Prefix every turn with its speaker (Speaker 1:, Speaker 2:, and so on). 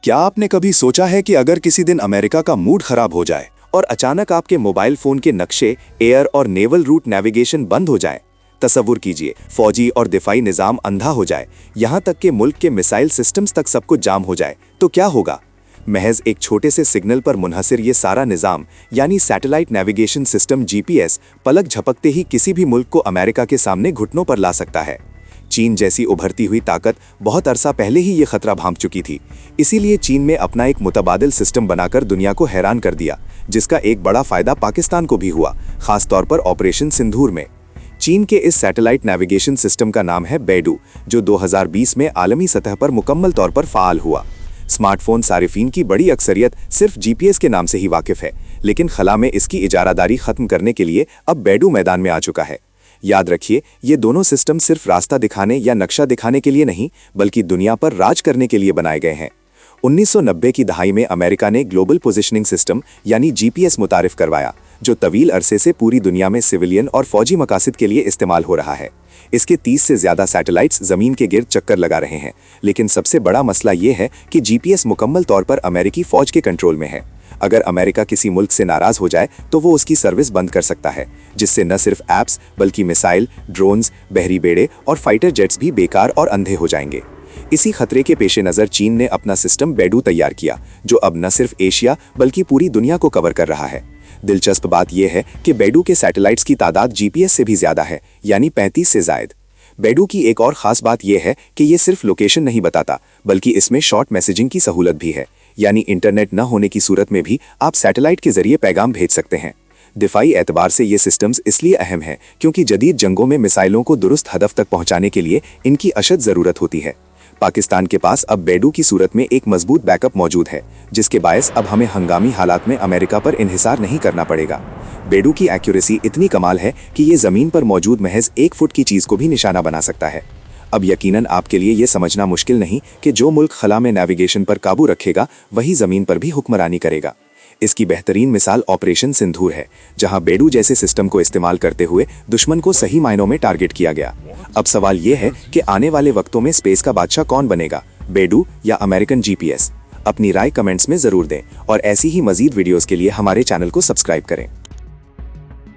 Speaker 1: क्या आपने कभी सोचा है कि अगर किसी दिन अमेरिका का मूड खराब हो जाए और अचानक आपके मोबाइल फोन के नक्शे, एयर और नेवल रूट नेविगेशन बंद हो जाए? तसव्वुर कीजिए, फौजी और दिफाई निज़ाम अंधा हो जाए, यहाँ तक कि मुल्क के मिसाइल सिस्टम्स तक सब कुछ जाम हो जाए, तो क्या होगा? महज एक छोटे से सिग्नल पर मुनहसिर ये सारा निज़ाम यानी सैटेलाइट नेविगेशन सिस्टम जीपीएस पलक झपकते ही किसी भी मुल्क को अमेरिका के सामने घुटनों पर ला सकता है। चीन जैसी उभरती हुई ताकत बहुत अरसा पहले ही ये खतरा भांप चुकी थी। इसीलिए चीन ने अपना एक मुतबादिल सिस्टम बनाकर दुनिया को हैरान कर दिया, जिसका एक बड़ा फायदा पाकिस्तान को भी हुआ, खासतौर पर ऑपरेशन सिंदूर में। चीन के इस सैटेलाइट नेविगेशन सिस्टम का नाम है बेडू, जो 2020 में आलमी सतह पर मुकम्मल तौर पर फ़ाल हुआ। स्मार्टफोन सारिफीन की बड़ी अक्सरियत सिर्फ जीपीएस के नाम से ही वाकिफ है, लेकिन खला में इसकी इजारादारी खत्म करने के लिए अब बेडू मैदान में आ चुका है। याद रखिए, ये दोनों सिस्टम सिर्फ रास्ता दिखाने या नक्शा दिखाने के लिए नहीं, बल्कि दुनिया पर राज करने के लिए बनाए गए हैं। 1990 की दहाई में अमेरिका ने ग्लोबल पोजिशनिंग सिस्टम यानी जीपीएस मुतारिफ करवाया, जो तवील अरसे से पूरी दुनिया में सिविलियन और फौजी मकासद के लिए इस्तेमाल हो रहा है। इसके 30 से ज़्यादा सैटेलाइट्स ज़मीन के गिर्द चक्कर लगा रहे हैं, लेकिन सबसे बड़ा मसला ये है कि जीपीएस मुकम्मल तौर पर अमेरिकी फ़ौज के कंट्रोल में है। अगर अमेरिका किसी मुल्क से नाराज़ हो जाए तो वो उसकी सर्विस बंद कर सकता है, जिससे न सिर्फ ऐप्स बल्कि मिसाइल, ड्रोन्स, बहरी बेड़े और फाइटर जेट्स भी बेकार और अंधे हो जाएंगे। इसी खतरे के पेश नज़र चीन ने अपना सिस्टम बेडू तैयार किया, जो अब न सिर्फ एशिया बल्कि पूरी दुनिया को कवर कर रहा है। दिलचस्प बात यह है कि बेडू के सैटेलाइट्स की तादाद जीपीएस से भी ज़्यादा है, यानी 35 से ज़ायद। बेडू की एक और ख़ास बात यह है कि ये सिर्फ लोकेशन नहीं बताता, बल्कि इसमें शॉर्ट मैसेजिंग की सहूलत भी है, यानी इंटरनेट न होने की सूरत में भी आप सैटेलाइट के जरिए पैगाम भेज सकते हैं। दिफाई एतबार से ये सिस्टम्स इसलिए अहम हैं क्योंकि जदीद जंगों में मिसाइलों को दुरुस्त हदफ तक पहुंचाने के लिए इनकी अशद ज़रूरत होती है। पाकिस्तान के पास अब बेडू की सूरत में एक मजबूत बैकअप मौजूद है, जिसके बायस अब हमें हंगामी हालात में अमेरिका पर इन्हिसार नहीं करना पड़ेगा। बेडू की एक्यूरेसी इतनी कमाल है कि ये ज़मीन पर मौजूद महज 1 फुट की चीज़ को भी निशाना बना सकता है। अब यकीनन आपके लिए ये समझना मुश्किल नहीं कि जो मुल्क खला में नेविगेशन पर काबू रखेगा वही ज़मीन पर भी हुक्मरानी करेगा। इसकी बेहतरीन मिसाल ऑपरेशन सिंदूर है, जहां बेडू जैसे सिस्टम को इस्तेमाल करते हुए दुश्मन को सही मायनों में टारगेट किया गया। अब सवाल ये है कि आने वाले वक्तों में स्पेस का बादशाह कौन बनेगा, बेडू या अमेरिकन जीपीएस? अपनी राय कमेंट्स में ज़रूर दें और ऐसी ही मज़ीद वीडियोज़ के लिए हमारे चैनल को सब्सक्राइब करें।